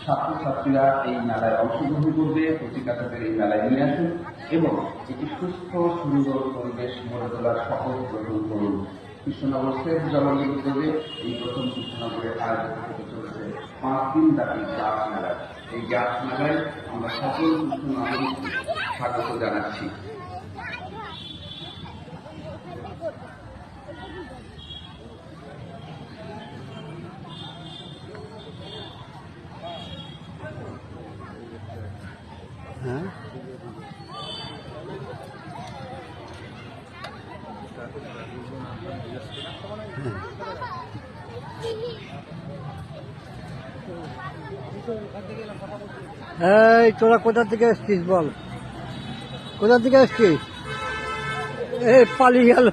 ছাত্রছাত্রীরা এই মেলায় অংশগ্রহণ করবে, প্রতিকাতাদের এই মেলায় নিয়ে আসুন এবং একটি সুস্থ সুন্দর পরিবেশ গড়ে তোলার শপথ গ্রহণ করুন। কৃষ্ণনগর সেফ জলবায়ু উদ্যোগে এই প্রথম কৃষ্ণনগরে আয়োজিত হতে চলেছে 5 দিন ব্যাপী গাছ মেলা। এই গাছ মেলায় আমরা সকল সুস্থ নাগরিককে স্বাগত জানাচ্ছি। এই তোরা কোথা থেকে এসছিস বল, কোথা থেকে এসছিস? এই পালিয়ে গেল।